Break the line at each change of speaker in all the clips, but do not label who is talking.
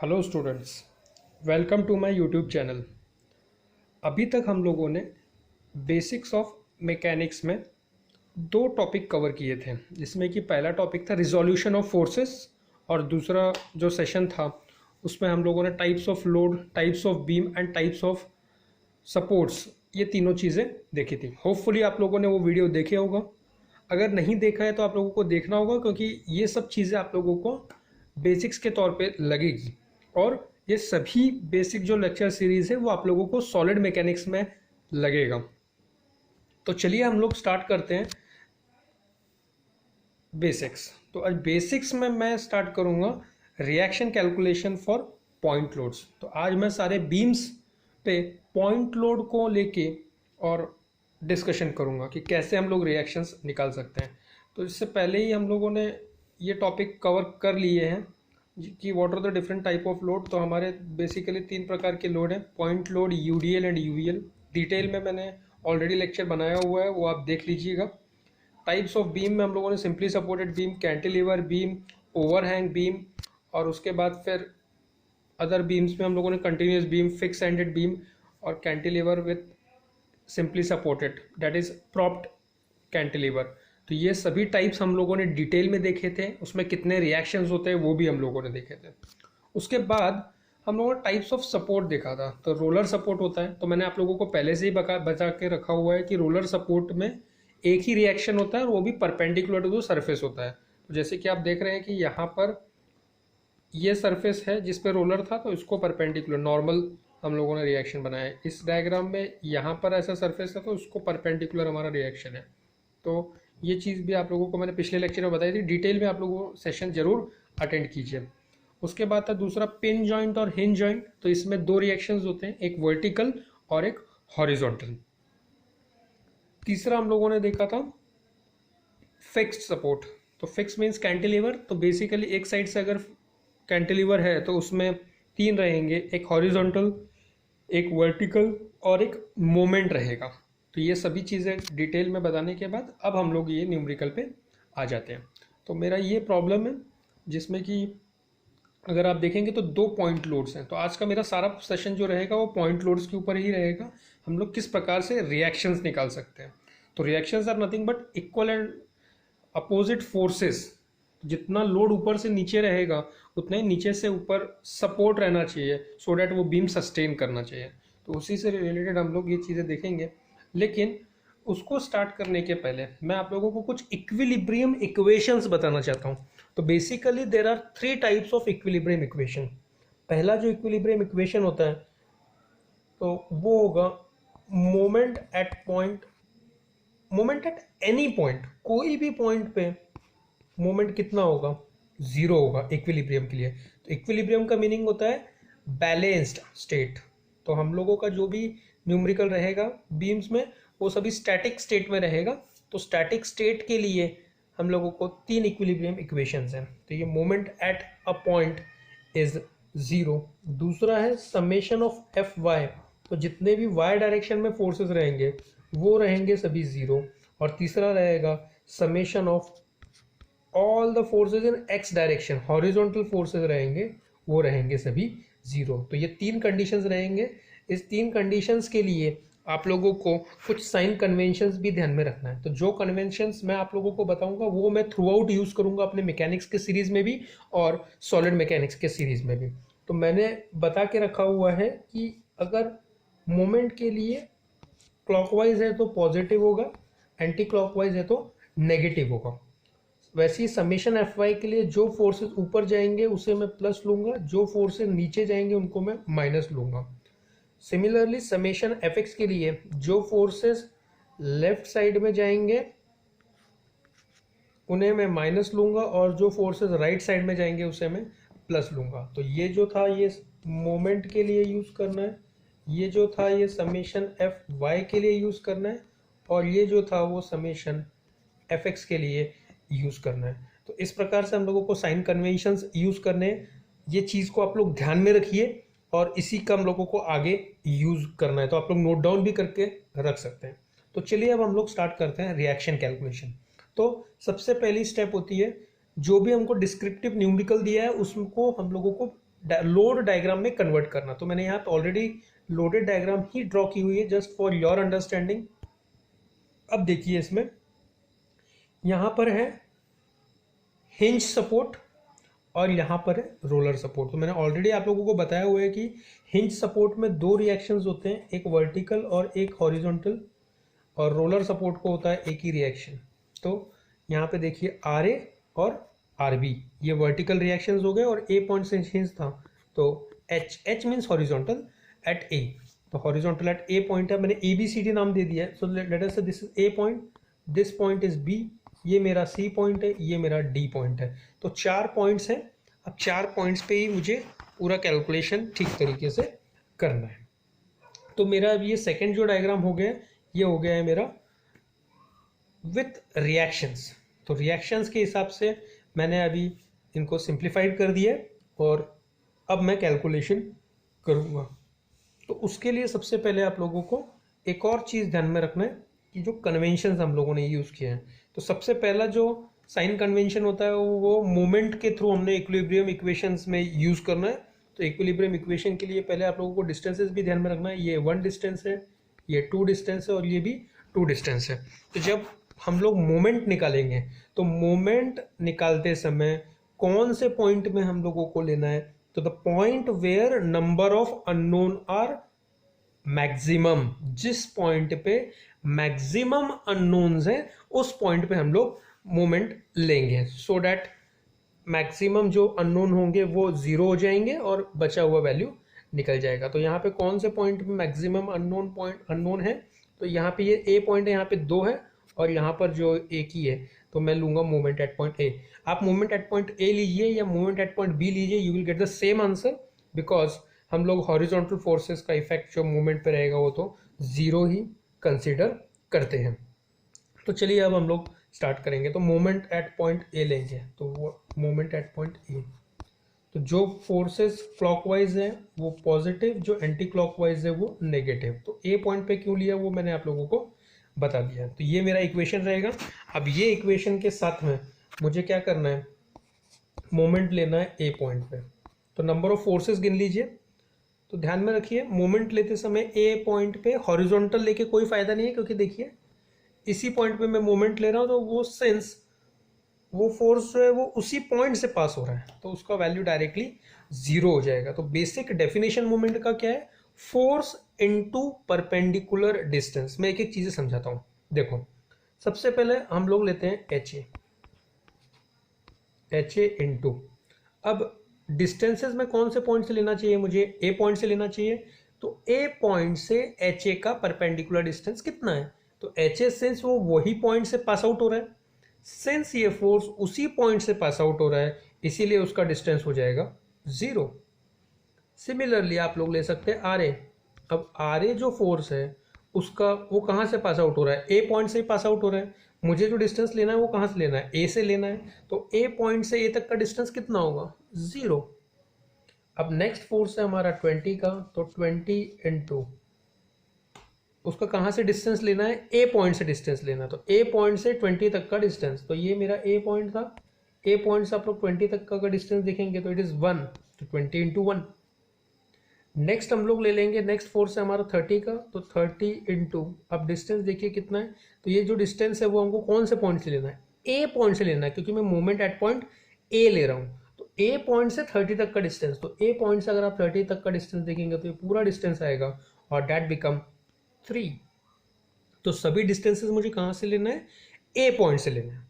Hello students, welcome to my YouTube channel. अभी तक हम लोगों ने बेसिक्स ऑफ मैकेनिक्स में दो टॉपिक कवर किए थे, जिसमें कि पहला टॉपिक था रिजोल्यूशन ऑफ फोर्सेस और दूसरा जो सेशन था उसमें हम लोगों ने types of load, types of beam and types of supports, ये तीनों चीज़ें देखी थी। होपफुली आप लोगों ने वो वीडियो देखे होगा। अगर नहीं देखा है तो आप लोगों को देखना होगा, क्योंकि ये सब चीज़ें आप लोगों को बेसिक्स के तौर पे लगेगी। और ये सभी बेसिक जो लेक्चर सीरीज़ है वो आप लोगों को सॉलिड मैकेनिक्स में लगेगा। तो चलिए हम लोग स्टार्ट करते हैं बेसिक्स। तो आज बेसिक्स में मैं स्टार्ट करूँगा reaction calculation for point loads. तो आज मैं सारे बीम्स पे पॉइंट लोड को लेके और डिस्कशन करूँगा कि कैसे हम लोग रिएक्शंस निकाल सकते हैं। तो इससे पहले ही हम लोगों ने ये टॉपिक कवर कर लिए हैं कि what are the different type of load. तो हमारे बेसिकली तीन प्रकार के लोड हैं, point load, UDL and UVL. Detail में मैंने ऑलरेडी लेक्चर बनाया हुआ है, वो आप देख लीजिएगा। टाइप्स ऑफ बीम में हम लोगों ने simply supported beam, cantilever beam, overhang beam, और उसके बाद फिर अदर बीम्स में हम लोगों ने continuous beam, fix ended beam और cantilever with simply supported, that is propped cantilever. तो ये सभी टाइप्स हम लोगों ने डिटेल में देखे थे, उसमें कितने रिएक्शंस होते हैं वो भी हम लोगों ने देखे थे। उसके बाद हम लोगों ने टाइप्स ऑफ सपोर्ट देखा था। तो रोलर सपोर्ट होता है, तो मैंने आप लोगों को पहले से ही बता के रखा हुआ है कि रोलर सपोर्ट में एक ही रिएक्शन होता है और वो भी परपेंडिकुलर टू द सरफेस होता है। तो जैसे कि आप देख रहे हैं कि यहाँ पर ये सरफेस है जिस पे रोलर था, तो इसको परपेंडिकुलर नॉर्मल हम लोगों ने रिएक्शन बनाया है। इस डायग्राम में यहाँ पर ऐसा सरफेस है तो उसको परपेंडिकुलर हमारा रिएक्शन है। तो ये चीज़ भी आप लोगों को मैंने पिछले लेक्चर में बताई थी। डिटेल में आप लोगों सेशन जरूर अटेंड कीजिए। उसके बाद था दूसरा पिन जॉइंट और हिंज जॉइंट। तो इसमें दो रिएक्शंस होते हैं, एक वर्टिकल और एक हॉरिजॉन्टल। तीसरा हम लोगों ने देखा था फिक्स्ड सपोर्ट। तो फिक्स मीन्स कैंटिलीवर। तो बेसिकली एक साइड से अगर कैंटिलीवर है तो उसमें तीन रहेंगे, एक हॉरिजॉन्टल, एक वर्टिकल और एक मोमेंट रहेगा। तो ये सभी चीज़ें डिटेल में बताने के बाद अब हम लोग ये न्यूमेरिकल पे आ जाते हैं। तो मेरा ये प्रॉब्लम है जिसमें कि अगर आप देखेंगे तो दो पॉइंट लोड्स हैं। तो आज का मेरा सारा सेशन जो रहेगा वो पॉइंट लोड्स के ऊपर ही रहेगा। हम लोग किस प्रकार से रिएक्शंस निकाल सकते हैं। तो reactions are nothing but equal and opposite forces. जितना लोड ऊपर से नीचे रहेगा उतना ही नीचे से ऊपर सपोर्ट रहना चाहिए, सो डैट वो बीम सस्टेन करना चाहिए। तो उसी से रिलेटेड हम लोग ये चीज़ें देखेंगे। लेकिन उसको स्टार्ट करने के पहले मैं आप लोगों को कुछ इक्विलिब्रियम इक्वेशंस बताना चाहता हूँ। तो basically there are three types of equilibrium equation. पहला जो इक्विलिब्रियम इक्वेशन होता है तो वो होगा moment at point, moment at any point, कोई भी पॉइंट पे मोमेंट कितना होगा, जीरो होगा इक्विलिब्रियम के लिए। तो इक्विलिब्रियम का मीनिंग होता है बैलेंस्ड स्टेट। तो हम लोगों का जो भी न्यूमेरिकल रहेगा बीम्स में वो सभी स्टैटिक स्टेट में रहेगा। तो स्टैटिक स्टेट के लिए हम लोगों को तीन इक्विलिब्रियम इक्वेशंस हैं। तो ये moment at a point is zero. दूसरा है समेशन ऑफ एफ वाई। तो जितने भी वाई डायरेक्शन में फोर्सेस रहेंगे वो रहेंगे सभी जीरो। और तीसरा रहेगा summation of all the forces in x direction, horizontal forces रहेंगे वो रहेंगे सभी जीरो। तो ये तीन कंडीशंस रहेंगे। इस तीन कंडीशंस के लिए आप लोगों को कुछ साइन कन्वेंशंस भी ध्यान में रखना है। तो जो कन्वेंशंस मैं आप लोगों को बताऊंगा वो मैं थ्रू आउट यूज करूंगा अपने मैकेनिक्स के सीरीज में भी और सॉलिड मैकेनिक्स के सीरीज में भी। तो मैंने बता के रखा हुआ है कि अगर मोमेंट के लिए क्लॉकवाइज है तो पॉजिटिव होगा, एंटी क्लॉकवाइज है तो नेगेटिव होगा। वैसे ही समेशन एफ वाई के लिए जो फोर्सेस ऊपर जाएंगे उसे मैं प्लस लूंगा, जो फोर्सेस नीचे जाएंगे उनको मैं माइनस लूंगा। सिमिलरली समेशन एफ एक्स के लिए जो फोर्सेस लेफ्ट साइड में जाएंगे उन्हें मैं माइनस लूंगा और जो फोर्सेस राइट साइड में जाएंगे उसे मैं प्लस लूंगा। तो ये जो था ये मोमेंट के लिए यूज करना है, ये जो था ये समेशन एफ वाई के लिए यूज करना है, और ये जो था वो समेशन एफ एक्स के लिए यूज करना है। तो इस प्रकार से हम लोगों को साइन कन्वेंशंस यूज करने हैं। ये चीज़ को आप लोग ध्यान में रखिए और इसी का हम लोगों को आगे यूज करना है। तो आप लोग नोट डाउन भी करके रख सकते हैं। तो चलिए अब हम लोग स्टार्ट करते हैं रिएक्शन कैलकुलेशन। तो सबसे पहली स्टेप होती है जो भी हमको डिस्क्रिप्टिव न्यूमेरिकल दिया है उसको हम लोगों को लोड डायग्राम में कन्वर्ट करना। तो मैंने यहाँ पे ऑलरेडी लोडेड डायग्राम ही ड्रॉ की हुई है जस्ट फॉर योर अंडरस्टैंडिंग। अब देखिए इसमें यहाँ पर है हिंज सपोर्ट और यहाँ पर है रोलर सपोर्ट। तो मैंने ऑलरेडी आप लोगों को बताया हुआ है कि हिंज सपोर्ट में दो रिएक्शंस होते हैं, एक वर्टिकल और एक हॉरिजॉन्टल, और रोलर सपोर्ट को होता है एक ही रिएक्शन। तो यहाँ पे देखिए आर ए और आर बी, ये वर्टिकल रिएक्शंस हो गए और ए पॉइंट से हिंज था, तो H, H means horizontal at A, तो हॉरिजॉन्टल एट ए पॉइंट है, मैंने ए बी सी डी नाम दे दिया है। सो let us say this is A point, this point is B, ये मेरा सी पॉइंट है, ये मेरा डी पॉइंट है। तो 4 पॉइंट्स हैं। अब 4 पॉइंट्स पे ही मुझे पूरा कैलकुलेशन ठीक तरीके से करना है। तो मेरा अब ये सेकेंड जो डायग्राम हो गया, ये हो गया है मेरा विथ रिएक्शंस। तो रिएक्शंस के हिसाब से मैंने अभी इनको सिंप्लीफाइड कर दिया और अब मैं कैलकुलेशन करूँगा। तो उसके लिए सबसे पहले आप लोगों को एक और चीज़ ध्यान में रखना है कि जो कन्वेंशन हम लोगों ने यूज़ किए हैं, तो सबसे पहला जो साइन कन्वेंशन होता है वो मोमेंट के थ्रू हमने इक्विलिब्रियम इक्वेशंस में यूज़ करना है। तो इक्विलिब्रियम इक्वेशन के लिए पहले आप लोगों को डिस्टेंसेस भी ध्यान में रखना है। ये 1 डिस्टेंस है, ये 2 डिस्टेंस है और ये भी 2 डिस्टेंस है। तो जब हम लोग मोमेंट निकालेंगे तो मोमेंट निकालते समय कौन से पॉइंट में हम लोगों को लेना है, तो the point where number of unknown are maximum, जिस पॉइंट पे मैक्सिमम अननोन्स हैं उस पॉइंट पे हम लोग मोमेंट लेंगे, सो डैट मैक्सिमम जो अननोन होंगे वो 0 हो जाएंगे और बचा हुआ वैल्यू निकल जाएगा। तो यहाँ पे कौन से पॉइंट पे मैक्सिमम अननोन है, तो यहाँ पे ये ए पॉइंट है, यहाँ पे 2 है और यहाँ पर जो एक ही है, तो मैं लूंगा मोमेंट एट पॉइंट ए। आप मोमेंट एट पॉइंट ए लीजिए या मोमेंट एट पॉइंट बी लीजिए, you will get the same answer, because हम लोग हॉरिजॉन्टल फोर्सेस का इफेक्ट जो मूवमेंट पे रहेगा वो तो 0 ही कंसिडर करते हैं। तो चलिए अब हम लोग स्टार्ट करेंगे। तो मोमेंट एट पॉइंट ए लेंगे, तो वो मोमेंट एट पॉइंट ए, तो जो फोर्सेस क्लॉकवाइज है वो पॉजिटिव, जो एंटी क्लॉकवाइज है वो नेगेटिव। तो ए पॉइंट पे क्यों लिया वो मैंने आप लोगों को बता दिया। तो ये मेरा इक्वेशन रहेगा। अब ये इक्वेशन के साथ में मुझे क्या करना है, मोमेंट लेना है ए पॉइंट पे। तो नंबर ऑफ फोर्सेस गिन लीजिए। तो ध्यान में रखिए मोमेंट लेते समय ए पॉइंट पे हॉरिजॉन्टल लेके कोई फायदा नहीं है, क्योंकि देखिए इसी पॉइंट पे मैं मोमेंट ले रहा हूं, तो वो सेंस, वो फोर्स जो है वो उसी पॉइंट से पास हो रहा है, तो उसका वैल्यू डायरेक्टली 0 हो जाएगा। तो बेसिक डेफिनेशन मोमेंट का क्या है, फोर्स इनटू परपेंडिकुलर डिस्टेंस। मैं एक एक चीजें समझाता हूं। देखो सबसे पहले हम लोग लेते हैं एच ए इनटू, अब डिस्टेंसेस में कौन से पॉइंट से लेना चाहिए, मुझे ए पॉइंट से लेना चाहिए। तो ए पॉइंट से एच ए का परपेंडिकुलर डिस्टेंस कितना है, तो एच ए सिंस वो वही पॉइंट से पास आउट हो रहा है, सिंस ये फोर्स उसी पॉइंट से पास आउट हो रहा है, इसीलिए उसका डिस्टेंस हो जाएगा 0। सिमिलरली आप लोग ले सकते हैं आर ए। अब आर ए जो फोर्स है उसका वो कहाँ से पास आउट हो रहा है, ए पॉइंट से ही पास आउट हो रहा है। मुझे जो डिस्टेंस लेना है वो कहाँ से लेना है, ए से लेना है। तो ए पॉइंट से ए तक का डिस्टेंस कितना होगा, 0। अब नेक्स्ट फोर्स है हमारा 20 का, तो 20 इंटू उसका कहाँ से डिस्टेंस लेना है, ए पॉइंट से डिस्टेंस लेना। तो ए पॉइंट से 20 तक का डिस्टेंस, तो ये मेरा ए पॉइंट था, ए पॉइंट से आप लोग 20 तक का डिस्टेंस देखेंगे तो इट इज 1, तो 20 इंटू 1। नेक्स्ट हम लोग ले लेंगे, नेक्स्ट फोर्स है हमारा 30 का, तो 30 इंटू, अब डिस्टेंस देखिए कितना है, तो ये जो डिस्टेंस है वो हमको कौन से पॉइंट से लेना है, ए पॉइंट से लेना है, क्योंकि मैं मूवमेंट एट पॉइंट ए ले रहा हूँ। तो ए पॉइंट से 30 तक का डिस्टेंस, तो ए पॉइंट से अगर आप 30 तक का डिस्टेंस देखेंगे तो ये पूरा डिस्टेंस आएगा और डैट बिकम 3। तो सभी डिस्टेंसेस मुझे कहाँ से लेना है, ए पॉइंट से लेना है।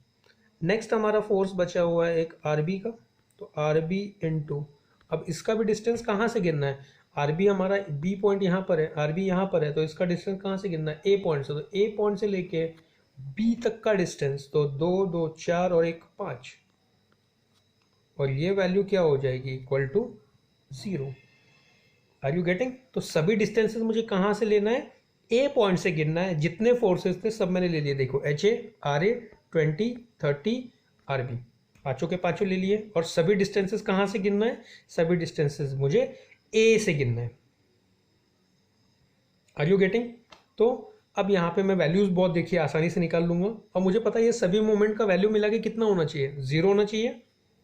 नेक्स्ट हमारा फोर्स बचा हुआ है एक आर बी का, तो आर बी इंटू, अब इसका भी डिस्टेंस कहाँ से गिनना है, आर बी हमारा बी पॉइंट यहाँ पर है, आर बी यहाँ पर है, तो इसका डिस्टेंस कहाँ से गिनना है, ए पॉइंट से। तो ए पॉइंट से लेके बी तक का डिस्टेंस, तो 2 2 4 और 1 5, और ये वैल्यू क्या हो जाएगी, equal to 0। Are you getting. तो सभी डिस्टेंसेस मुझे कहाँ से लेना है, ए पॉइंट से गिनना है। जितने फोर्सेस थे सब मैंने ले लिए, देखो H A, R A, 20, 30, R B, पाँचों के पाँचों ले लिए। और सभी डिस्टेंसेस कहाँ से गिनना है, सभी डिस्टेंसेस मुझे ए से गिनना है। Are you getting. तो अब यहाँ पे मैं वैल्यूज बहुत देखिए आसानी से निकाल लूंगा, और मुझे पता है ये सभी मोमेंट का वैल्यू मिला के कितना होना चाहिए, 0 होना चाहिए।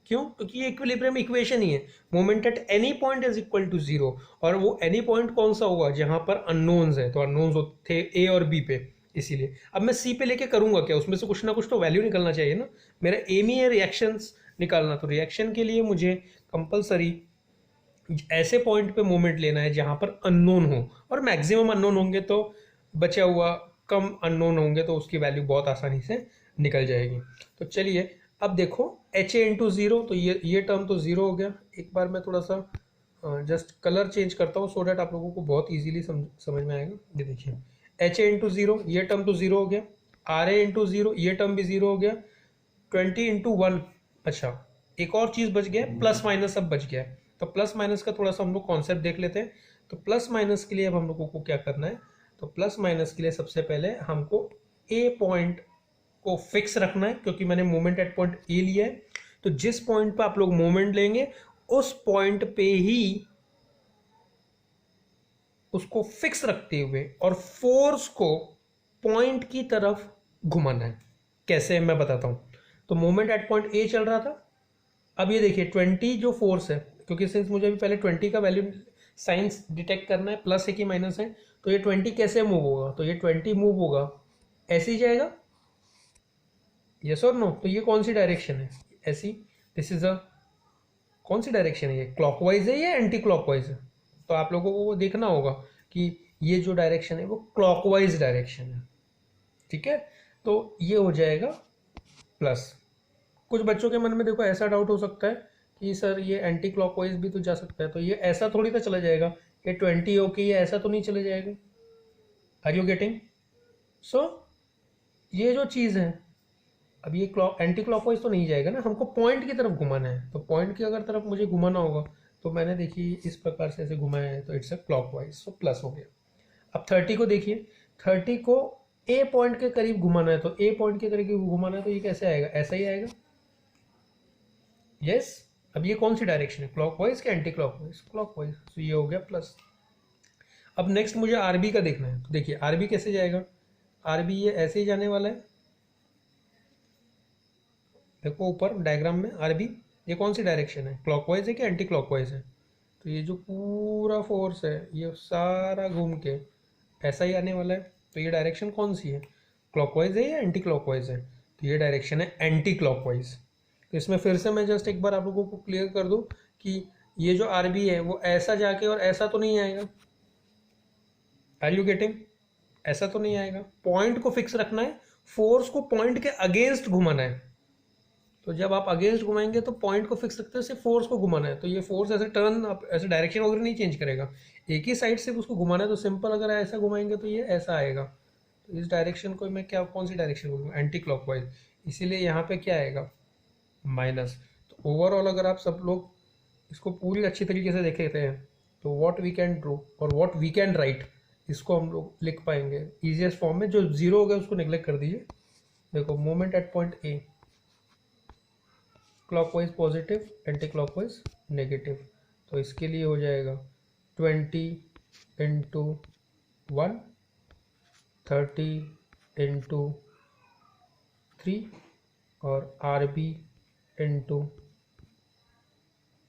क्यों? क्योंकि ये इक्विलिब्रियम इक्वेशन ही है, moment at any point is equal to zero, और वो एनी पॉइंट कौन सा होगा जहां पर अननोन्स है, तो अननोन्स थे ए और बी पे, इसीलिए अब मैं सी पे लेके करूंगा क्या, उसमें से कुछ ना कुछ तो वैल्यू निकलना चाहिए ना, मेरा एम ही है रिएक्शंस निकालना, तो रिएक्शन के लिए मुझे कंपलसरी ऐसे पॉइंट पे मोमेंट लेना है जहां पर अननोन हो, और मैक्सिमम अननोन होंगे तो बचा हुआ कम अननोन होंगे तो उसकी वैल्यू बहुत आसानी से निकल जाएगी। तो चलिए अब देखो एच ए इंटू जीरो, तो ये टर्म तो जीरो हो गया। एक बार मैं थोड़ा सा जस्ट कलर चेंज करता हूँ सो डैट आप लोगों को बहुत इजीली समझ में आएगा। ये देखिए एच ए इंटू जीरो, ये टर्म तो जीरो हो गया, आर ए इंटू जीरो, ये टर्म भी जीरो हो गया, 20 इंटू वन, अच्छा एक और चीज बच गया, प्लस माइनस अब बच गया है, तो प्लस माइनस का थोड़ा सा हम लोग कॉन्सेप्ट देख लेते हैं। तो प्लस माइनस के लिए अब हम लोगों को क्या करना है, तो प्लस माइनस के लिए सबसे पहले हमको ए पॉइंट को फिक्स रखना है, क्योंकि मैंने मोमेंट एट पॉइंट ए लिया है, तो जिस पॉइंट पे आप लोग मोमेंट लेंगे उस पॉइंट पे ही उसको फिक्स रखते हुए और फोर्स को पॉइंट की तरफ घुमाना है। कैसे मैं बताता हूं। तो मोमेंट एट पॉइंट ए चल रहा था, अब ये देखिए 20 जो फोर्स है, क्योंकि सिंस मुझे अभी पहले 20 का वैल्यू साइंस डिटेक्ट करना है, प्लस है कि माइनस है, तो ये 20 कैसे मूव होगा, तो ये 20 मूव होगा ऐसे ही जाएगा, यस और नो, तो ये कौन सी डायरेक्शन है, ऐसी, दिस इज अ कौन सी डायरेक्शन है, ये क्लॉकवाइज है या एंटी क्लॉकवाइज है, तो आप लोगों को वो देखना होगा कि ये जो डायरेक्शन है वो क्लॉकवाइज डायरेक्शन है, ठीक है, तो ये हो जाएगा प्लस। कुछ बच्चों के मन में देखो ऐसा डाउट हो सकता है कि सर ये एंटी क्लॉकवाइज भी तो जा सकता है, तो ये ऐसा थोड़ी तो चला जाएगा, ये 20 ओके ये ऐसा तो नहीं चले जाएगा, आर यू गेटिंग? सो ये जो चीज़ है, अब ये एंटी क्लॉकवाइज तो नहीं जाएगा ना, हमको पॉइंट की तरफ घुमाना है, तो पॉइंट की अगर तरफ मुझे घुमाना होगा तो मैंने देखिए इस प्रकार से ऐसे घुमाया है, तो it's a clockwise, so plus हो गया। अब 30 को देखिए, 30 को ए पॉइंट के करीब घुमाना है, तो ए पॉइंट के करीब घुमाना है, तो ये कैसे आएगा, ऐसा ही आएगा, यस। अब ये कौन सी डायरेक्शन है, क्लॉकवाइज क्या एंटी क्लॉकवाइज, क्लॉकवाइज, तो ये हो गया प्लस। अब नेक्स्ट मुझे आरबी का देखना है, तो देखिए आरबी कैसे जाएगा, आरबी ये ऐसे ही जाने वाला है, देखो ऊपर डायग्राम में आरबी, ये कौन सी डायरेक्शन है, क्लॉकवाइज है कि एंटी क्लॉकवाइज है, तो ये जो पूरा फोर्स है ये सारा घूम के ऐसा ही आने वाला है, तो ये डायरेक्शन कौन सी है, क्लॉकवाइज है या एंटी क्लॉकवाइज है, तो ये डायरेक्शन है एंटी क्लॉकवाइज। तो इसमें फिर से मैं जस्ट एक बार आप लोगों को क्लियर कर दूं कि ये जो आरबी है वो ऐसा जाके और ऐसा तो नहीं आएगा, आर यू गेटिंग, ऐसा तो नहीं आएगा, पॉइंट को फिक्स रखना है, फोर्स को पॉइंट के अगेंस्ट घुमाना है, तो जब आप अगेंस्ट घुमाएंगे तो पॉइंट को फिक्स रखते हैं, सिर्फ फोर्स को घुमाना है, तो ये फोर्स ऐसे टर्न ऐसे डायरेक्शन वगैरह नहीं चेंज करेगा, एक ही साइड से उसको घुमाना है, तो सिंपल अगर ऐसा घुमाएंगे तो ये ऐसा आएगा, तो इस डायरेक्शन को मैं क्या कौन सी डायरेक्शन बोलूँगा, एंटी क्लॉकवाइज, इसीलिए यहाँ पे क्या आएगा माइनस। तो ओवरऑल अगर आप सब लोग इसको पूरी अच्छी तरीके से देखे हैं तो व्हाट वी कैन ड्रू और व्हाट वी कैन राइट, इसको हम लोग लिख पाएंगे इजीएस्ट फॉर्म में, जो जीरो हो गया उसको नेग्लेक्ट कर दीजिए। देखो moment at point A, clockwise positive, anti clockwise negative, तो इसके लिए हो जाएगा 20 इंटू 1, 30 इंटू 3 और आर बी इंटू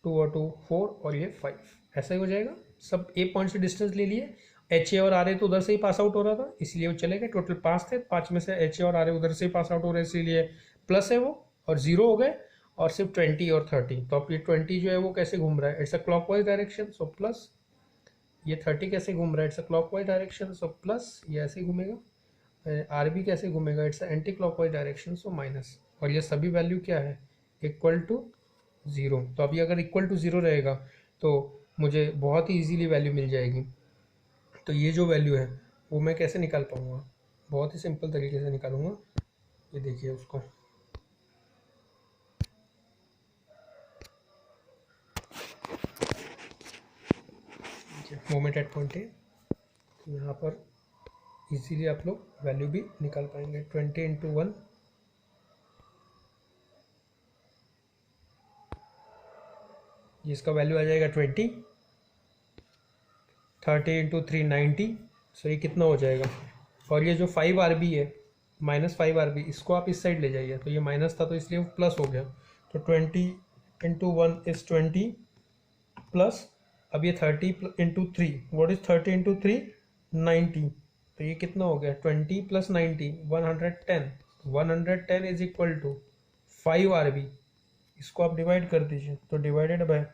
2 और 2 4 और ये 5, ऐसा ही हो जाएगा। सब ए पॉइंट से डिस्टेंस ले लिए, एच ए और आर ए तो उधर से ही पास आउट हो रहा था इसलिए वो चले गए, टोटल 5 थे, 5 में से एच ए और आर ए उधर से ही पास आउट हो रहे हैं इसीलिए प्लस है वो, और जीरो हो गए, और सिर्फ 20 और 30, तो अब ये 20 जो है वो कैसे घूम रहा है, it's a clockwise direction, so plus, ये 30 कैसे घूम रहा है, it's a clockwise direction, so plus, ये ऐसे घूमेगा, आर बी कैसे घूमेगा, it's a anti clockwise direction, so minus, और ये सभी वैल्यू क्या है, इक्वल टू ज़ीरो। तो अभी अगर इक्वल टू ज़ीरो रहेगा तो मुझे बहुत ही इजीली वैल्यू मिल जाएगी, तो ये जो वैल्यू है वो मैं कैसे निकाल पाऊँगा, बहुत ही सिंपल तरीके से निकालूंगा, ये देखिए उसको, मोमेंट एट पॉइंट ए, तो यहाँ पर इजीली आप लोग वैल्यू भी निकाल पाएंगे, 20 इंटू 1, जिसका वैल्यू आ जाएगा 20, 30 इंटू 3 90, सो ये कितना हो जाएगा, और ये जो 5 आर बी है -5 आर बी, इसको आप इस साइड ले जाइए, तो ये माइनस था तो इसलिए प्लस हो गया, तो 20 इंटू 1 इज 20 प्लस अब ये 30 इंटू 3, व्हाट इज 30 इंटू 3, 90। तो ये कितना हो गया 20 plus 90 110। 110 is equal to 5 R B. इसको आप डिवाइड कर दीजिए तो डिवाइडेड बाय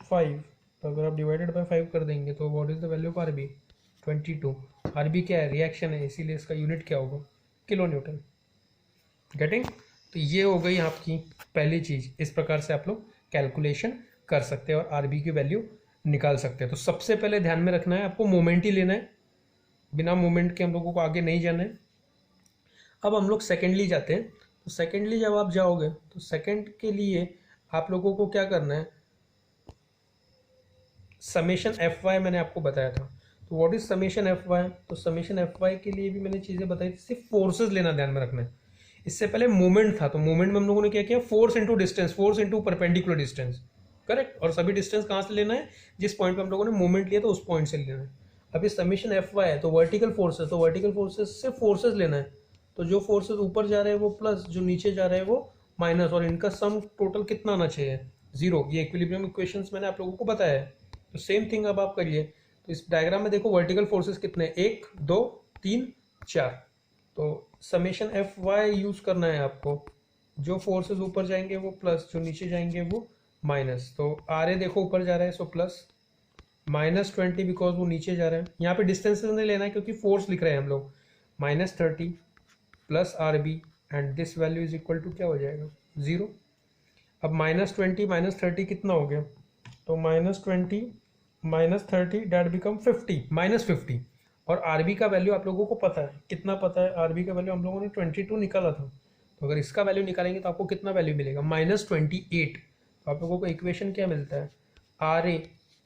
5। तो अगर आप डिवाइडेड बाय 5 कर देंगे तो what is the value of R B 22। R B क्या है, रिएक्शन है, इसीलिए इसका यूनिट क्या होगा किलो न्यूटन। गेटिंग। तो ये हो गई आपकी पहली चीज़। इस प्रकार से आप लोग कैलकुलेशन कर सकते हैं और आरबी की वैल्यू निकाल सकते हैं। तो सबसे पहले ध्यान में रखना है आपको मोमेंट ही लेना है, बिना मोमेंट के हम लोगों को आगे नहीं जाना है। अब हम लोग सेकेंडली जाते हैं। तो सेकेंडली जब आप जाओगे तो सेकेंड के लिए आप लोगों को क्या करना है, समेशन एफ वाई मैंने आपको बताया था। तो what is summation F Y, तो समेशन एफ वाई के लिए भी मैंने चीज़ें बताई थी, सिर्फ फोर्सेज लेना ध्यान में रखना है। इससे पहले मोमेंट था, तो मोमेंट में हम लोगों ने क्या किया, force into distance, force into perpendicular distance, correct. और सभी डिस्टेंस कहाँ से लेना है, जिस पॉइंट पे हम लोगों ने मोमेंट लिया तो उस पॉइंट से लेना है। अभी समेशन एफ वाई है तो वर्टिकल फोर्सेस, तो वर्टिकल फोर्सेस से फोर्सेज लेना है। तो जो फोर्सेज ऊपर जा रहे हैं वो प्लस, जो नीचे जा रहे हैं वो माइनस, और इनका सम टोटल कितना आना चाहिए, जीरो। ये इक्विलिब्रियम इक्वेशंस मैंने आप लोगों को बताया है। तो सेम थिंग अब आप करिए। तो इस डायग्राम में देखो वर्टिकल फोर्सेस कितने, 1 2 3 4। तो समेशन एफ वाई यूज करना है आपको। जो फोर्सेस ऊपर जाएंगे वो प्लस, जो नीचे जाएंगे वो माइनस। तो आर ए देखो ऊपर जा रहा है सो प्लस, -20 बिकॉज वो नीचे जा रहा है। यहाँ पे डिस्टेंसेस नहीं लेना है क्योंकि फोर्स लिख रहे हैं हम लोग। -30 plus R B and this value is equal to क्या हो जाएगा, 0। अब -20 -30 कितना हो गया, तो -20 -30 डेट बिकम 50, -50। और आरबी का वैल्यू आप लोगों को पता है, कितना पता है, आरबी का वैल्यू हम लोगों ने 22 निकाला था। तो अगर इसका वैल्यू निकालेंगे तो आपको कितना वैल्यू मिलेगा, -28। तो आप लोगों को इक्वेशन क्या मिलता है, R A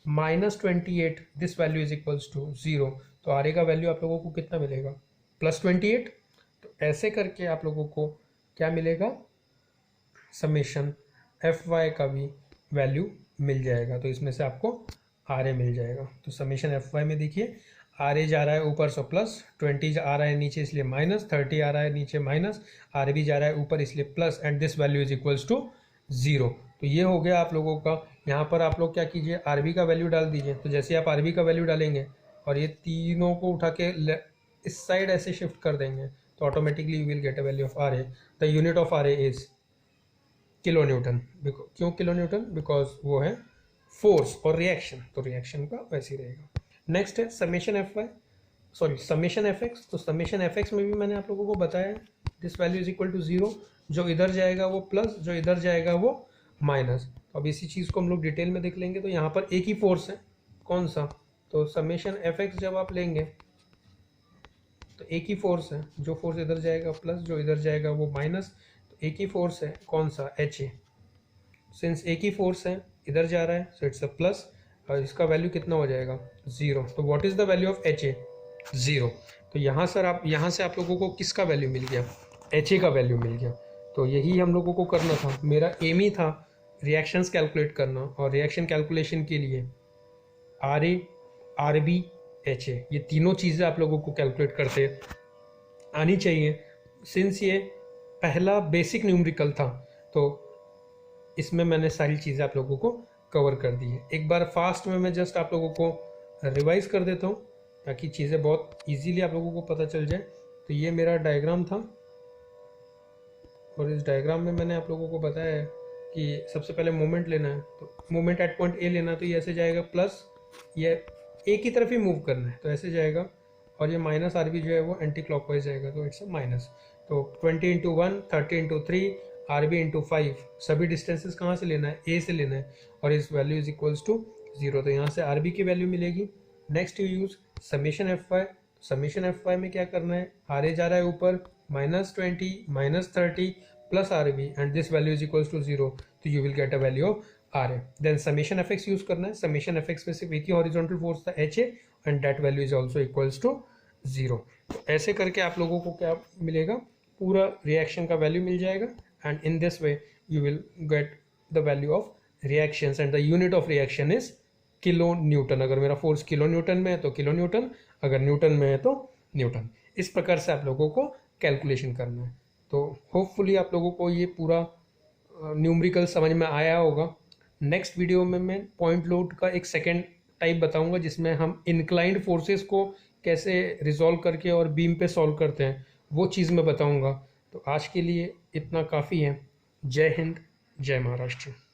-28, this value is equals to 0। तो आर ए का वैल्यू आप लोगों को कितना मिलेगा, +28। तो ऐसे करके आप लोगों को क्या मिलेगा, समेशन एफ वाई का भी वैल्यू मिल जाएगा। तो इसमें से आपको आर ए मिल जाएगा। तो समेशन एफ वाई में देखिए आर ए जा रहा है ऊपर सो प्लस, 20 आ रहा है नीचे इसलिए माइनस, 30 आ रहा है नीचे माइनस, आर बी जा रहा है ऊपर इसलिए plus, and this value is equals to 0। तो ये हो गया आप लोगों का। यहाँ पर आप लोग क्या कीजिए, आर बी का वैल्यू डाल दीजिए। तो जैसे आप आर बी का वैल्यू डालेंगे और ये तीनों को उठा के इस साइड ऐसे शिफ्ट कर देंगे तो automatically you will get a value of R A. The unit of R A is kilo newton. क्यों किलो न्यूटन, बिकॉज वो है फोर्स और रिएक्शन, तो रिएक्शन का वैसे ही रहेगा। नेक्स्ट है summation F Y, sorry summation F X. तो समेशन एफ एक्स में भी मैंने आप लोगों को बताया this value is equal to 0। जो इधर जाएगा वो प्लस, जो इधर जाएगा वो माइनस। अब इसी चीज़ को हम लोग डिटेल में देख लेंगे। तो यहाँ पर एक ही फोर्स है, कौन सा, तो समेशन एफ एक्स जब आप लेंगे तो एक ही फोर्स है, जो फोर्स इधर जाएगा प्लस, जो इधर जाएगा वो माइनस। तो एक ही फोर्स है, कौन सा, एच ए। सिंस एक ही फोर्स है इधर जा रहा है सो इट्स अ प्लस, और इसका वैल्यू कितना हो जाएगा, 0। तो what is the value of H A, 0। तो यहाँ सर आप यहाँ से आप लोगों को किसका वैल्यू मिल गया, एच ए का वैल्यू मिल गया। तो यही हम लोगों को करना था, मेरा एम ही था रिएक्शंस कैलकुलेट करना। और रिएक्शन कैलकुलेशन के लिए R A, R B, H A, ये तीनों चीज़ें आप लोगों को कैलकुलेट करते आनी चाहिए। सिंस ये पहला बेसिक न्यूमेरिकल था तो इसमें मैंने सारी चीज़ें आप लोगों को कवर कर दी है। एक बार फास्ट में मैं जस्ट आप लोगों को रिवाइज कर देता हूँ ताकि चीज़ें बहुत इजीली आप लोगों को पता चल जाए। तो ये मेरा डायग्राम था और इस डायग्राम में मैंने आप लोगों को बताया है कि सबसे पहले मोमेंट लेना है। तो मोमेंट एट पॉइंट ए लेना है, तो ये ऐसे जाएगा प्लस, ये एक ही तरफ ही मूव करना है तो ऐसे जाएगा, और ये माइनस आर बी जो है वो एंटी क्लॉकवाइज जाएगा तो इट्स अ माइनस। तो 20 into 1, 30 into 3, R B into 5, सभी डिस्टेंसेस कहाँ से लेना है, ए से लेना है, और इस वैल्यू इज इक्वल्स टू 0। तो यहाँ से आर बी की वैल्यू मिलेगी। Next you use summation F Y. Summation F Y में क्या करना है, आर ए जा रहा है ऊपर, -20 -30 plus R B, and this value is equals to 0। तो you will get a value of R A. Then summation F X use करना है। समेशन एफ एक्स में सिर्फ एक ही हॉरिजॉन्टल फोर्स था, H A, and that value is also equals to 0। तो ऐसे करके आप लोगों को क्या मिलेगा, पूरा रिएक्शन का वैल्यू मिल जाएगा, and in this way you will get the value of reactions, and the unit of reaction is kilo Newton. अगर मेरा फोर्स किलो न्यूटन में है तो किलो न्यूटन, अगर न्यूटन में है तो न्यूटन। इस प्रकार से आप लोगों को कैलकुलेशन करना है। तो होपफुली आप लोगों को ये पूरा न्यूमेरिकल समझ में आया होगा। नेक्स्ट वीडियो में मैं पॉइंट लोड का एक सेकेंड टाइप बताऊंगा, जिसमें हम इंक्लाइंड फोर्सेस को कैसे रिजॉल्व करके और बीम पे सॉल्व करते हैं, वो चीज़ मैं बताऊंगा। तो आज के लिए इतना काफ़ी है। जय हिंद, जय महाराष्ट्र।